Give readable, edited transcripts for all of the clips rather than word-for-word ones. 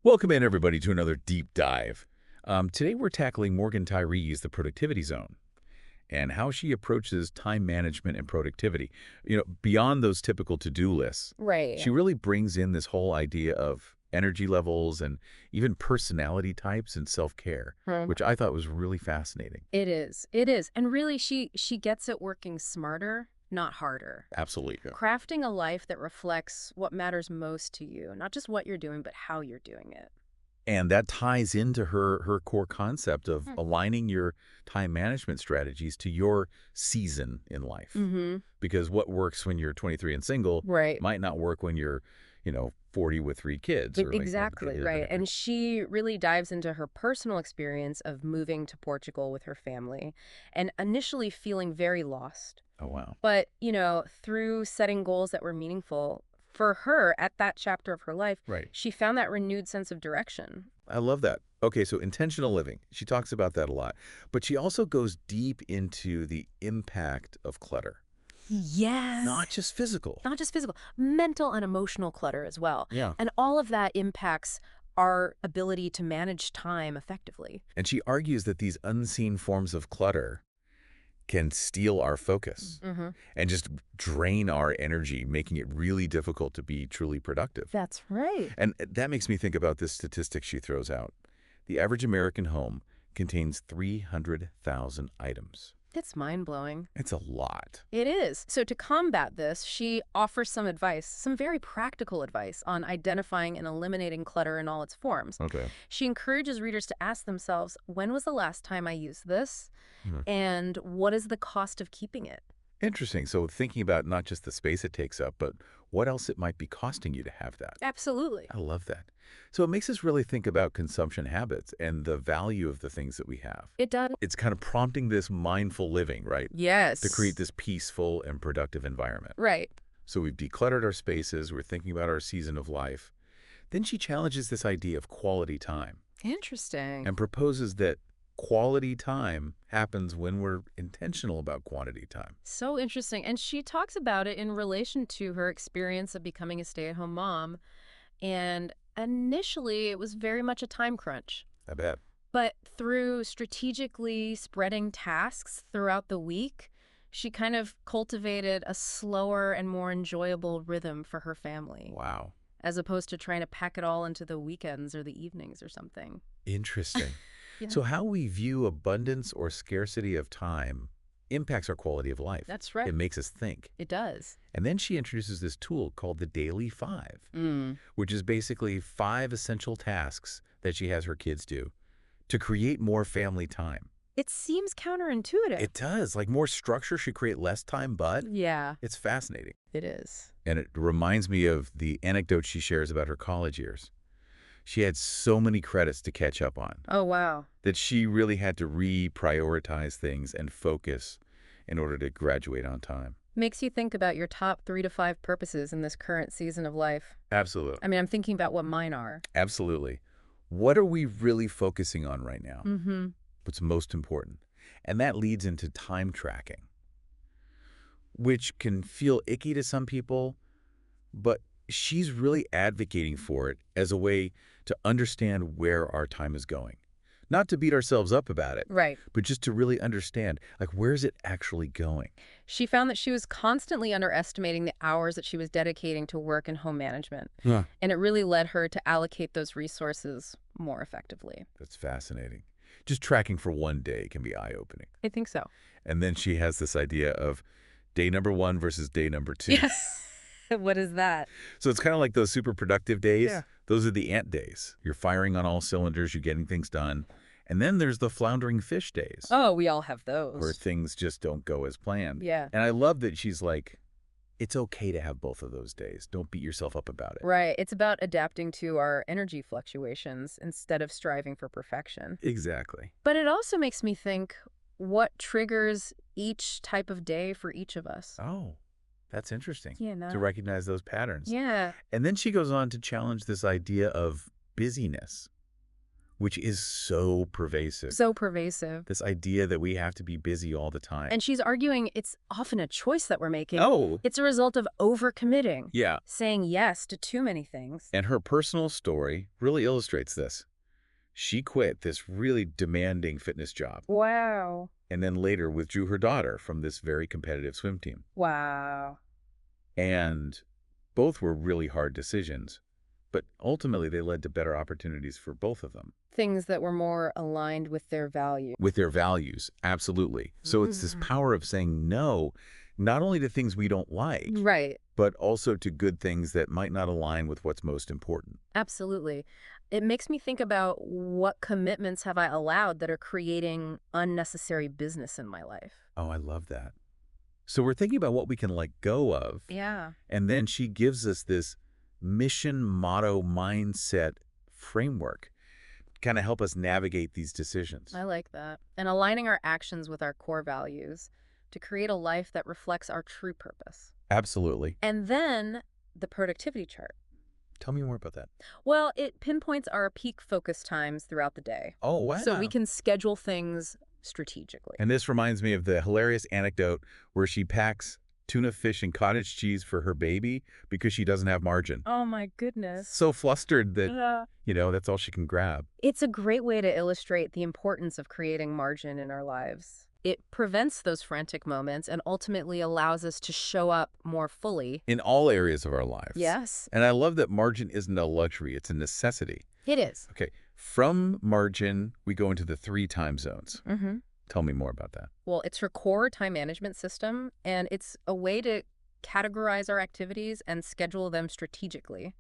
Welcome in, everybody, to another deep dive. Today we're tackling Morgan Tyree's The Productivity Zone and how she approaches time management and productivity. Beyond those typical to-do lists, Right. she really brings in this whole idea of energy levels and even personality types and self-care, Hmm. which I thought was really fascinating. It is. It is. And really she gets it working smarter, not harder. Absolutely. Crafting a life that reflects what matters most to you, not just what you're doing, but how you're doing it. And that ties into her core concept of Hmm. aligning your time management strategies to your season in life. Mm-hmm. Because what works when you're 23 and single Right. might not work when you're, 40 with 3 kids or like Exactly, right. And she really dives into her personal experience of moving to Portugal with her family and initially feeling very lost. Oh, wow. But, through setting goals that were meaningful for her at that chapter of her life, Right. she found that renewed sense of direction. I love that. Okay, so intentional living. She talks about that a lot. But she also goes deep into the impact of clutter. Yes. Not just physical. Not just physical, mental and emotional clutter as well. Yeah. And all of that impacts our ability to manage time effectively. And she argues that these unseen forms of clutter can steal our focus Hmm. and just drain our energy, making it really difficult to be truly productive. That's right. And that makes me think about this statistic she throws out. The average American home contains 300,000 items. It's mind-blowing. It's a lot. It is. So to combat this, she offers some advice, some very practical advice on identifying and eliminating clutter in all its forms. Okay. She encourages readers to ask themselves, when was the last time I used this? Hmm. And what is the cost of keeping it? Interesting. So thinking about not just the space it takes up, but what else it might be costing you to have that. Absolutely. I love that. So it makes us really think about consumption habits and the value of the things that we have. It does. It's kind of prompting this mindful living, right? Yes. To create this peaceful and productive environment. Right. So we've decluttered our spaces, we're thinking about our season of life. Then she challenges this idea of quality time Interesting. and proposes that quality time happens when we're intentional about quantity time. So interesting. And she talks about it in relation to her experience of becoming a stay-at-home mom. And initially, it was very much a time crunch. I bet. But through strategically spreading tasks throughout the week, she kind of cultivated a slower and more enjoyable rhythm for her family, Wow. as opposed to trying to pack it all into the weekends or the evenings or something. Interesting. Yeah. So how we view abundance or scarcity of time impacts our quality of life. That's right. It makes us think. It does. And then she introduces this tool called the Daily Five, Mm. which is basically 5 essential tasks that she has her kids do to create more family time. It seems counterintuitive. It does. Like more structure should create less time, but Yeah, it's fascinating. it is. And it reminds me of the anecdote she shares about her college years. She had so many credits to catch up on Oh, wow. that she really had to reprioritize things and focus in order to graduate on time. Makes you think about your top 3 to 5 purposes in this current season of life. Absolutely. I mean, I'm thinking about what mine are. Absolutely. What are we really focusing on right now? Mm-hmm. What's most important? And that leads into time tracking, which can feel icky to some people, but she's really advocating for it as a way to understand where our time is going. Not to beat ourselves up about it, Right. but just to really understand, like, where's it actually going? She found that she was constantly underestimating the hours that she was dedicating to work and home management. Yeah. And it really led her to allocate those resources more effectively. That's fascinating. Just tracking for one day can be eye-opening. I think so. And then she has this idea of day number 1 versus day number 2. Yeah. What is that? So it's kind of like those super productive days. Yeah. Those are the ant days. You're firing on all cylinders, you're getting things done. And then there's the floundering fish days Oh, we all have where those. things just don't go as planned. Yeah. And I love that she's like, it's okay to have both of those days. Don't beat yourself up about it. Right. It's about adapting to our energy fluctuations instead of striving for perfection. Exactly. But it also makes me think, what triggers each type of day for each of us? Oh, that's interesting You know? to recognize those patterns. Yeah. And then she goes on to challenge this idea of busyness, which is so pervasive. So pervasive. This idea that we have to be busy all the time. And she's arguing it's often a choice that we're making. Oh, It's a result of overcommitting, yeah. saying yes to too many things. And her personal story really illustrates this. She quit this really demanding fitness job Wow. and then later withdrew her daughter from this very competitive swim team. Wow. And both were really hard decisions, but ultimately they led to better opportunities for both of them. Things that were more aligned with their value. With their values, absolutely. So it's this power of saying no, not only to things we don't like, Right. but also to good things that might not align with what's most important. Absolutely. It makes me think about what commitments have I allowed that are creating unnecessary business in my life. Oh, I love that. So we're thinking about what we can let go of. Yeah. And then she gives us this mission motto mindset framework, kind of help us navigate these decisions. I like that. And aligning our actions with our core values to create a life that reflects our true purpose. Absolutely. And then the productivity chart. Tell me more about that. Well, it pinpoints our peak focus times throughout the day. Oh, wow. So we can schedule things strategically. And this reminds me of the hilarious anecdote where she packs tuna fish and cottage cheese for her baby because she doesn't have margin. Oh my goodness. So flustered that, Yeah. that's all she can grab. It's a great way to illustrate the importance of creating margin in our lives. It prevents those frantic moments and ultimately allows us to show up more fully. In all areas of our lives. Yes. And I love that margin isn't a luxury, it's a necessity. It is. Okay, from margin, we go into the 3 time zones. Mm-hmm. Tell me more about that. Well, it's her core time management system, and it's a way to categorize our activities and schedule them strategically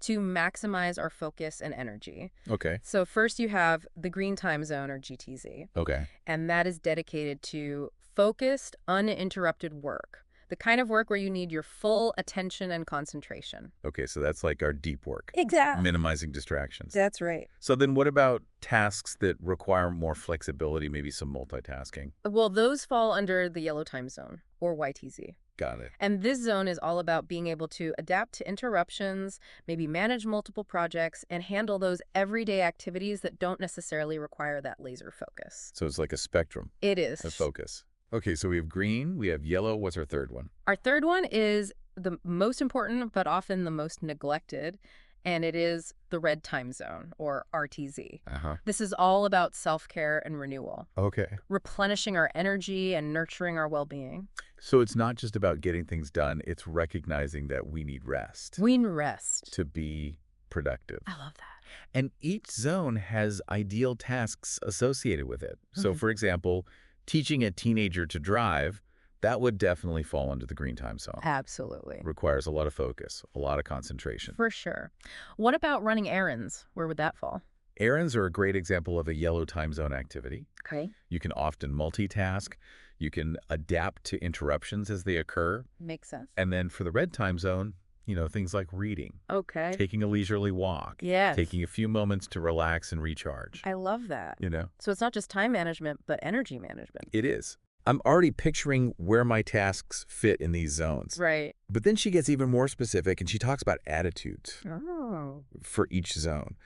to maximize our focus and energy. Okay. So first you have the green time zone, or GTZ, Okay. and that is dedicated to focused, uninterrupted work, the kind of work where you need your full attention and concentration. Okay, so that's like our deep work. Exactly. Minimizing distractions. That's right. So then what about tasks that require more flexibility, maybe some multitasking? Well, those fall under the yellow time zone, or YTZ. Got it. And this zone is all about being able to adapt to interruptions, maybe manage multiple projects, and handle those everyday activities that don't necessarily require that laser focus. So it's like a spectrum It is. of focus. Okay, so we have green, we have yellow. What's our third one? Our third one is the most important, but often the most neglected, and it is the red time zone, or RTZ. Uh-huh. This is all about self-care and renewal, Okay. replenishing our energy and nurturing our well-being. So it's not just about getting things done, it's recognizing that we need rest We need rest. to be productive. I love that. And each zone has ideal tasks associated with it. So for example, teaching a teenager to drive, that would definitely fall under the green time zone. Absolutely. Requires a lot of focus, a lot of concentration. For sure. What about running errands? Where would that fall? Errands are a great example of a yellow time zone activity. Okay. You can often multitask. You can adapt to interruptions as they occur. Makes sense. And then for the red time zone, things like reading, Okay. taking a leisurely walk, Yes. taking a few moments to relax and recharge. I love that. So it's not just time management, but energy management. It is. I'm already picturing where my tasks fit in these zones. Right. But then she gets even more specific and she talks about attitudes Oh. for each zone.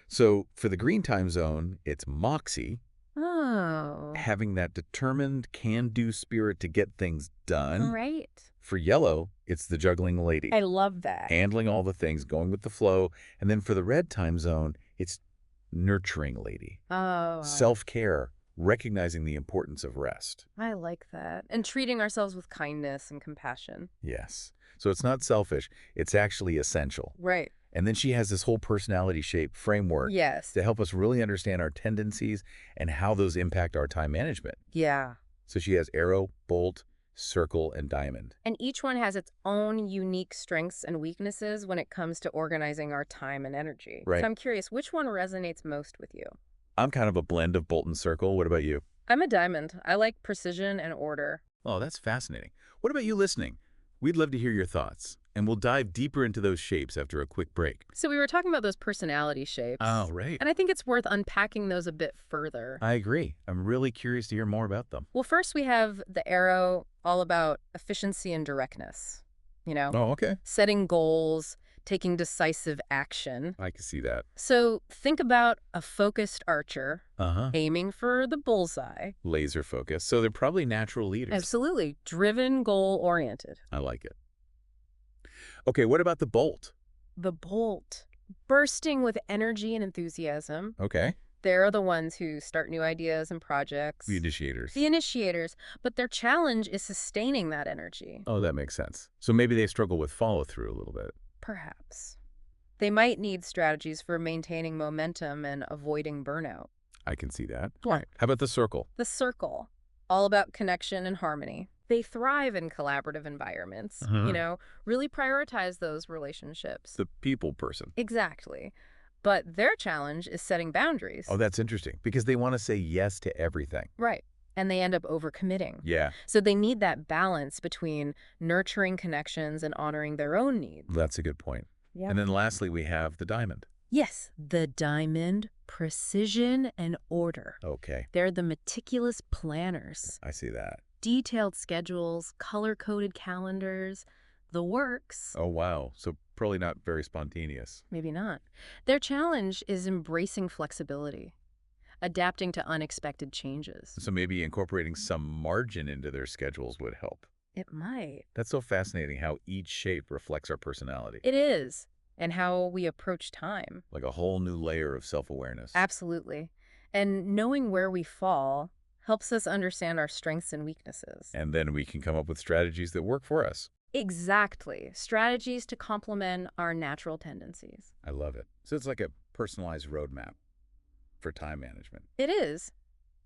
So for the green time zone, it's moxie, Oh. having that determined can-do spirit to get things done. Right. For yellow, it's the juggling lady, I love that. handling all the things, going with the flow. And then for the red time zone, it's nurturing lady, Oh. self-care, recognizing the importance of rest. I like that. And treating ourselves with kindness and compassion. Yes. So it's not selfish. It's actually essential. Right. And then she has this whole personality shape framework Yes. to help us really understand our tendencies and how those impact our time management. Yeah. So she has arrow, bolt, circle, and diamond. And each one has its own unique strengths and weaknesses when it comes to organizing our time and energy. Right. So I'm curious, which one resonates most with you? I'm kind of a blend of bolt and circle. What about you? I'm a diamond. I like precision and order. Oh, that's fascinating. What about you listening? We'd love to hear your thoughts, and we'll dive deeper into those shapes after a quick break. So we were talking about those personality shapes. Oh, right. And I think it's worth unpacking those a bit further. I agree. I'm really curious to hear more about them. Well, first we have the arrow, all about efficiency and directness. Oh, okay. Setting goals, taking decisive action. I can see that. So think about a focused archer Uh-huh. aiming for the bullseye. Laser focus. So they're probably natural leaders. Absolutely. Driven, goal-oriented. I like it. Okay, what about the bolt? The bolt, bursting with energy and enthusiasm. Okay. They're the ones who start new ideas and The projects. initiators. The initiators, but their challenge is sustaining that energy. Oh, that makes sense. So maybe they struggle with follow-through a little bit. Perhaps. They might need strategies for maintaining momentum and avoiding burnout. I can see that. Yeah. Right. How about the circle? The circle, all about connection and harmony. They thrive in collaborative environments, really prioritize those relationships. The people person. Exactly. But their challenge is setting boundaries. Oh, that's interesting because they want to say yes to everything. Right. And they end up overcommitting. Yeah, So they need that balance between nurturing connections and honoring their own needs. that's a good point. Yeah. And then lastly, we have the diamond. Yes, the diamond, precision and order. Okay, They're the meticulous planners. I see that. Detailed schedules, color-coded calendars, the works. Oh, wow. So probably not very spontaneous. Maybe not. Their challenge is embracing flexibility, adapting to unexpected changes. So maybe incorporating some margin into their schedules would help. It might. That's so fascinating how each shape reflects our personality. It is. And how we approach time. Like a whole new layer of self-awareness. Absolutely. And knowing where we fall helps us understand our strengths and weaknesses. And then we can come up with strategies that work for us. Exactly. Strategies to complement our natural tendencies. I love it. So it's like a personalized roadmap for time management. It is.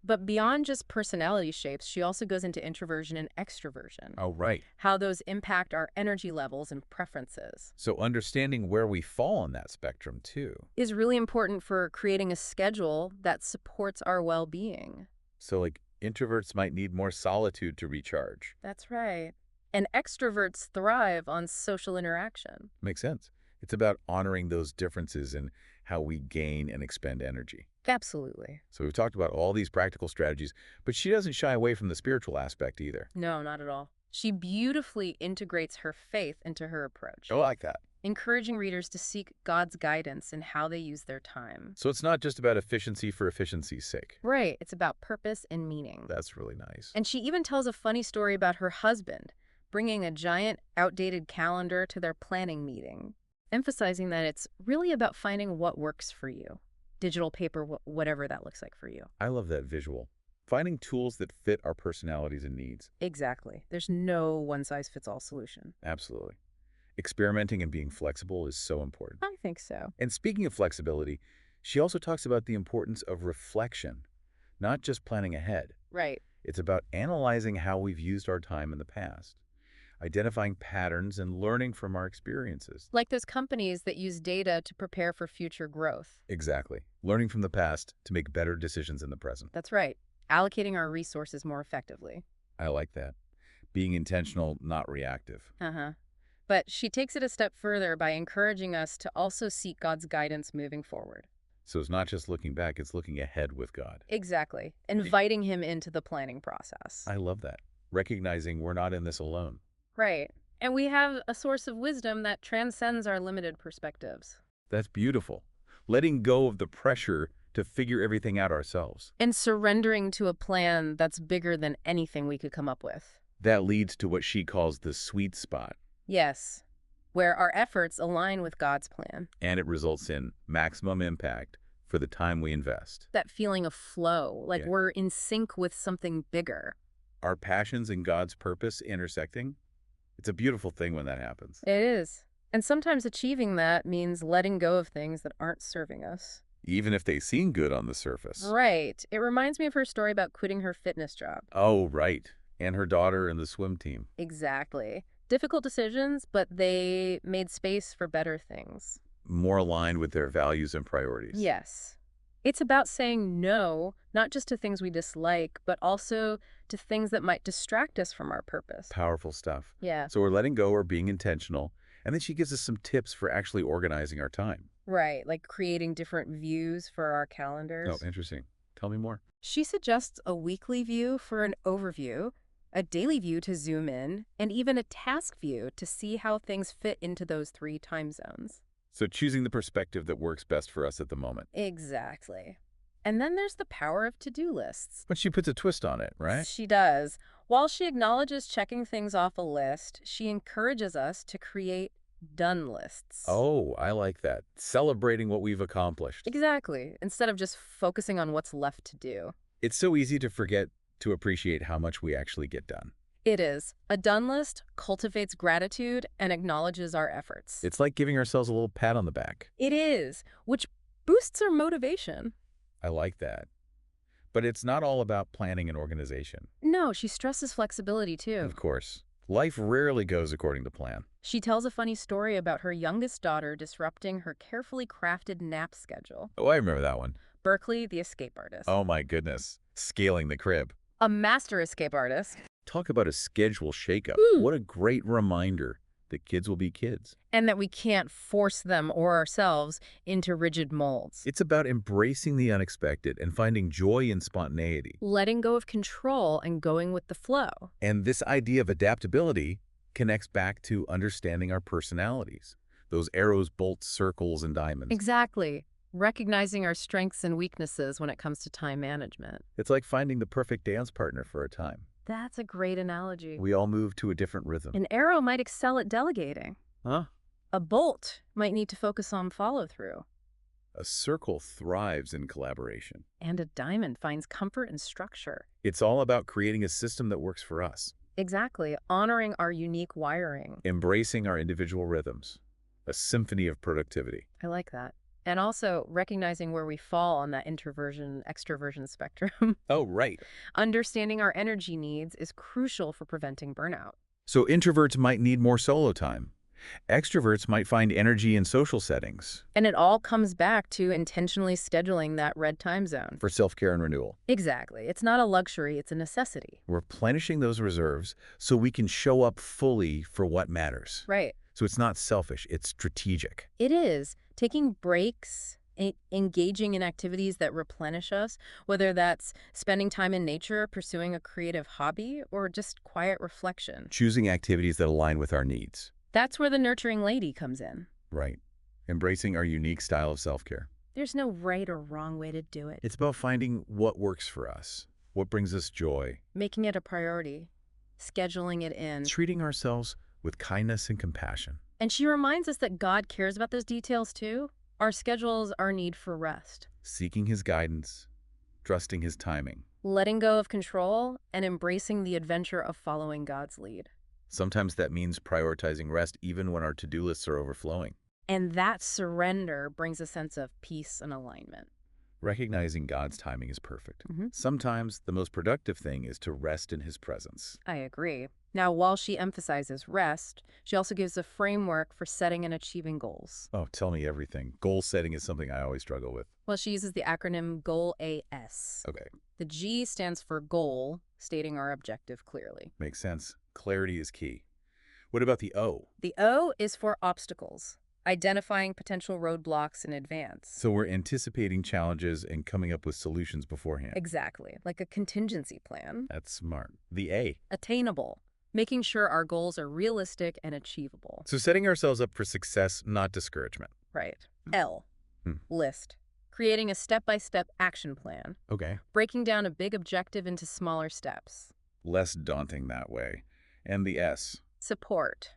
But beyond just personality shapes, she also goes into introversion and extroversion. Oh, right. How those impact our energy levels and preferences. So understanding where we fall on that spectrum, too. Is really important for creating a schedule that supports our well-being. So, like, introverts might need more solitude to recharge. That's right. And extroverts thrive on social interaction. Makes sense. It's about honoring those differences in how we gain and expend energy. Absolutely. So we've talked about all these practical strategies, but she doesn't shy away from the spiritual aspect either. No, not at all. She beautifully integrates her faith into her approach, I like that. encouraging readers to seek God's guidance in how they use their time. So it's not just about efficiency for efficiency's sake. Right. It's about purpose and meaning. That's really nice. And she even tells a funny story about her husband bringing a giant, outdated calendar to their planning meeting, emphasizing that it's really about finding what works for you. Digital, paper, whatever that looks like for you. I love that visual. Finding tools that fit our personalities and needs. Exactly. There's no one-size-fits-all solution. Absolutely. Experimenting and being flexible is so important. I think so. And speaking of flexibility, she also talks about the importance of reflection, not just planning ahead. Right. It's about analyzing how we've used our time in the past, identifying patterns and learning from our experiences. Like those companies that use data to prepare for future growth. Exactly. Learning from the past to make better decisions in the present. That's right. Allocating our resources more effectively. I like that. Being intentional, not reactive. Uh-huh. But she takes it a step further by encouraging us to also seek God's guidance moving forward. So it's not just looking back, it's looking ahead with God. Exactly. Inviting him into the planning process. I love that. Recognizing we're not in this alone. Right. And we have a source of wisdom that transcends our limited perspectives. That's beautiful. Letting go of the pressure to figure everything out ourselves. And surrendering to a plan that's bigger than anything we could come up with. That leads to what she calls the sweet spot. Yes. Where our efforts align with God's plan. And it results in maximum impact for the time we invest. That feeling of flow, like Yeah. we're in sync with something bigger. Our passions and God's purpose intersecting. It's a beautiful thing when that happens. It is. And sometimes achieving that means letting go of things that aren't serving us. Even if they seem good on the surface. Right. It reminds me of her story about quitting her fitness job. Oh, right. And her daughter and the swim team. Exactly. Difficult decisions, but they made space for better things. More aligned with their values and priorities. Yes. It's about saying no, not just to things we dislike, but also to things that might distract us from our purpose. Powerful stuff. Yeah. So we're letting go or being intentional. And then she gives us some tips for actually organizing our time. Right, like creating different views for our calendars. Oh, interesting. Tell me more. She suggests a weekly view for an overview a daily view to zoom in, and even a task view to see how things fit into those 3 time zones. So choosing the perspective that works best for us at the moment. Exactly. And then there's the power of to-do lists. But she puts a twist on it, right? She does. While she acknowledges checking things off a list, she encourages us to create done lists. Oh, I like that. Celebrating what we've accomplished. Exactly. Instead of just focusing on what's left to do. It's so easy to forget to appreciate how much we actually get done. It is. A done list cultivates gratitude and acknowledges our efforts. It's like giving ourselves a little pat on the back. It is, which boosts our motivation. I like that. But it's not all about planning and organization. No, she stresses flexibility too. Of course. Life rarely goes according to plan. She tells a funny story about her youngest daughter disrupting her carefully crafted nap schedule. Oh, I remember that one. Berkeley, the escape artist. Oh my goodness. Scaling the crib. A master escape artist. Talk about a schedule shakeup. Hmm. What a great reminder that kids will be kids. And that we can't force them or ourselves into rigid molds. It's about embracing the unexpected and finding joy in spontaneity. Letting go of control and going with the flow. And this idea of adaptability connects back to understanding our personalities. Those arrows, bolts, circles, and diamonds. Exactly. Recognizing our strengths and weaknesses when it comes to time management. It's like finding the perfect dance partner for a time. That's a great analogy. We all move to a different rhythm. An arrow might excel at delegating. Huh? A bolt might need to focus on follow-through. A circle thrives in collaboration. And a diamond finds comfort and structure. It's all about creating a system that works for us. Exactly. Honoring our unique wiring. Embracing our individual rhythms. A symphony of productivity. I like that. And also recognizing where we fall on that introversion-extroversion spectrum. Oh, right. Understanding our energy needs is crucial for preventing burnout. So introverts might need more solo time. Extroverts might find energy in social settings. And it all comes back to intentionally scheduling that red time zone. For self-care and renewal. Exactly. It's not a luxury, it's a necessity. Replenishing those reserves so we can show up fully for what matters. Right. So it's not selfish, it's strategic. It is. Taking breaks, engaging in activities that replenish us, whether that's spending time in nature, pursuing a creative hobby, or just quiet reflection. Choosing activities that align with our needs. That's where the nurturing lady comes in. Right. Embracing our unique style of self-care. There's no right or wrong way to do it. It's about finding what works for us, what brings us joy. Making it a priority, scheduling it in. Treating ourselves with kindness and compassion. And she reminds us that God cares about those details too. Our schedules, our need for rest. Seeking His guidance, trusting His timing. Letting go of control and embracing the adventure of following God's lead. Sometimes that means prioritizing rest even when our to-do lists are overflowing. And that surrender brings a sense of peace and alignment. Recognizing God's timing is perfect. Mm-hmm. Sometimes the most productive thing is to rest in His presence. I agree. Now, while she emphasizes rest, she also gives a framework for setting and achieving goals. Oh, tell me everything. Goal setting is something I always struggle with. Well, she uses the acronym GOAL-AS. Okay, The G stands for goal, stating our objective clearly. makes sense. Clarity is key. What about the O? The O is for obstacles, identifying potential roadblocks in advance. So we're anticipating challenges and coming up with solutions beforehand. Exactly, like a contingency plan. That's smart. The A. Attainable, making sure our goals are realistic and achievable. So setting ourselves up for success, not discouragement. Right. L, Hmm. list, creating a step-by-step action plan, Okay. breaking down a big objective into smaller steps. Less daunting that way. And the S. Support,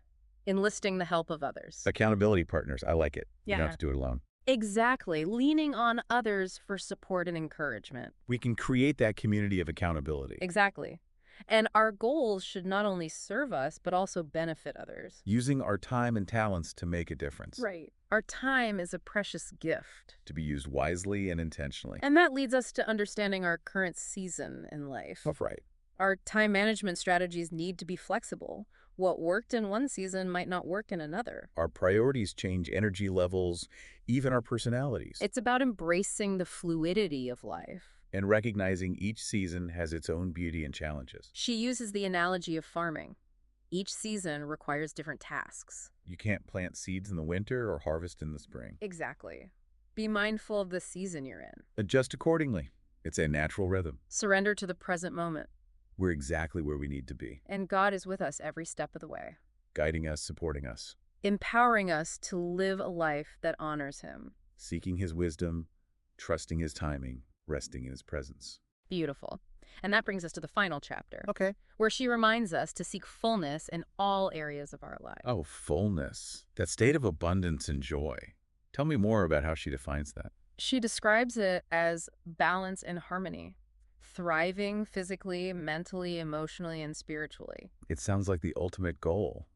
enlisting the help of others. Accountability partners. I like it. You don't Yeah. have to do it alone. Exactly, leaning on others for support and encouragement. We can create that community of accountability. Exactly. And our goals should not only serve us, but also benefit others. Using our time and talents to make a difference. Right. Our time is a precious gift. To be used wisely and intentionally. And that leads us to understanding our current season in life. Oh, right. Our time management strategies need to be flexible. What worked in one season might not work in another. Our priorities change energy levels, even our personalities. It's about embracing the fluidity of life. And recognizing each season has its own beauty and challenges. She uses the analogy of farming. Each season requires different tasks. You can't plant seeds in the winter or harvest in the spring. Exactly. Be mindful of the season you're in. Adjust accordingly. It's a natural rhythm. Surrender to the present moment. we're exactly where we need to be, And God is with us every step of the way, guiding us, supporting us, empowering us to live a life that honors Him. seeking His wisdom, trusting His timing, resting in His presence. Beautiful. And that brings us to the final chapter, Okay. where she reminds us to seek fullness in all areas of our lives. Oh, fullness. That state of abundance and joy. Tell me more about how she defines that. She describes it as balance and harmony, thriving physically, mentally, emotionally, and spiritually. It sounds like the ultimate goal.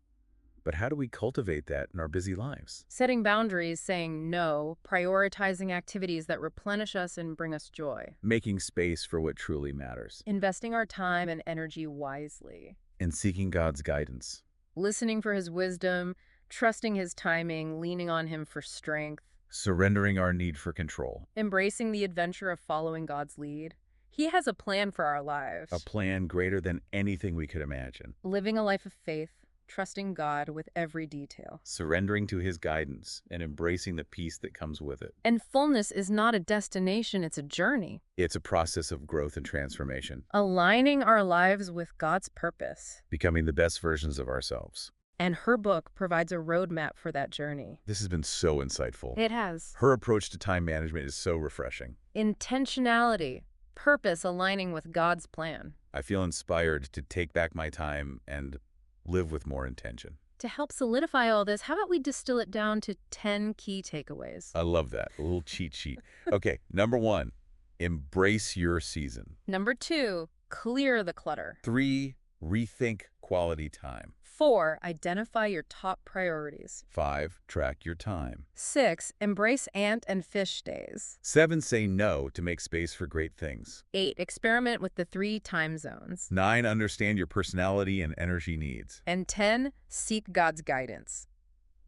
But how do we cultivate that in our busy lives? Setting boundaries, saying no, prioritizing activities that replenish us and bring us joy. Making space for what truly matters. Investing our time and energy wisely. And seeking God's guidance. Listening for His wisdom, trusting His timing, leaning on Him for strength. Surrendering our need for control. Embracing the adventure of following God's lead. He has a plan for our lives. A plan greater than anything we could imagine. Living a life of faith, trusting God with every detail. Surrendering to His guidance and embracing the peace that comes with it. And fullness is not a destination, it's a journey. It's a process of growth and transformation. Aligning our lives with God's purpose. Becoming the best versions of ourselves. And her book provides a roadmap for that journey. This has been so insightful. It has. Her approach to time management is so refreshing. Intentionality, purpose aligning with God's plan. I feel inspired to take back my time and live with more intention. To help solidify all this, how about we distill it down to 10 key takeaways? I love that. A little cheat sheet. Okay, number 1, embrace your season. Number 2, clear the clutter. 3, rethink quality time. 4, identify your top priorities. 5, track your time. 6, embrace ant and fish days. 7, say no to make space for great things. 8, experiment with the 3 time zones. 9, understand your personality and energy needs. And 10, seek God's guidance.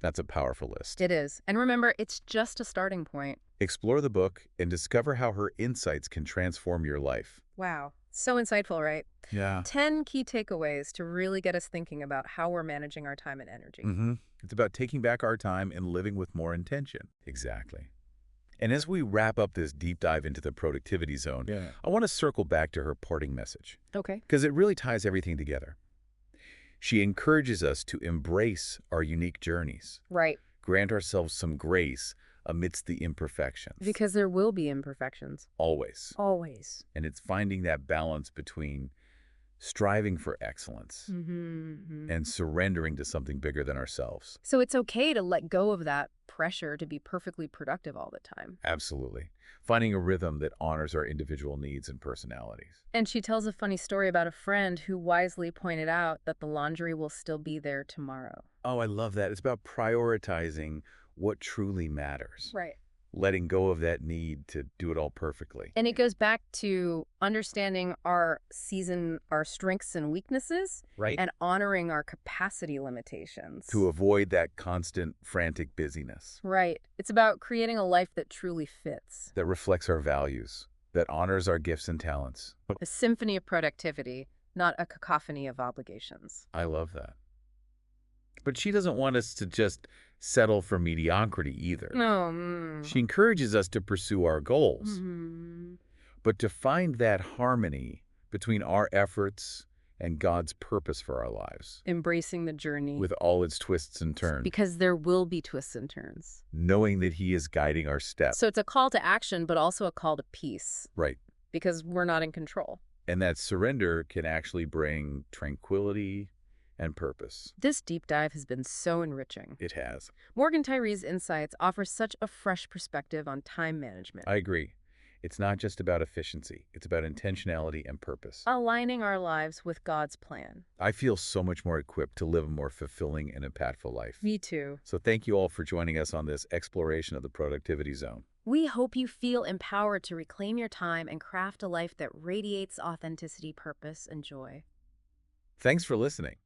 That's a powerful list. It is. And remember, it's just a starting point. Explore the book and discover how her insights can transform your life. Wow. So insightful, right? Yeah. 10 key takeaways to really get us thinking about how we're managing our time and energy. It's about taking back our time and living with more intention. Exactly. And as we wrap up this deep dive into the productivity zone, I want to circle back to her parting message, Okay. because it really ties everything together. She encourages us to embrace our unique journeys, Right. grant ourselves some grace amidst the imperfections. Because there will be imperfections. Always. Always. And it's finding that balance between striving for excellence and surrendering to something bigger than ourselves. So it's okay to let go of that pressure to be perfectly productive all the time. Absolutely. Finding a rhythm that honors our individual needs and personalities. And she tells a funny story about a friend who wisely pointed out that the laundry will still be there tomorrow. Oh, I love that. It's about prioritizing what truly matters. Right. Letting go of that need to do it all perfectly. And it goes back to understanding our season, our strengths and weaknesses, Right. and honoring our capacity limitations. To avoid that constant, frantic busyness. Right. It's about creating a life that truly fits. That reflects our values, that honors our gifts and talents. A symphony of productivity, not a cacophony of obligations. I love that. But she doesn't want us to just settle for mediocrity either. No. She encourages us to pursue our goals, Mm-hmm. but to find that harmony between our efforts and God's purpose for our lives, Embracing the journey. with all its twists and turns, Because there will be twists and turns. knowing that He is guiding our steps. So it's a call to action, but also a call to peace. Right. Because we're not in control. And that surrender can actually bring tranquility and purpose. This deep dive has been so enriching. It has. Morgan Tyree's insights offer such a fresh perspective on time management. I agree. It's not just about efficiency. It's about intentionality and purpose. Aligning our lives with God's plan. I feel so much more equipped to live a more fulfilling and impactful life. Me too. So thank you all for joining us on this exploration of the productivity zone. We hope you feel empowered to reclaim your time and craft a life that radiates authenticity, purpose, and joy. Thanks for listening.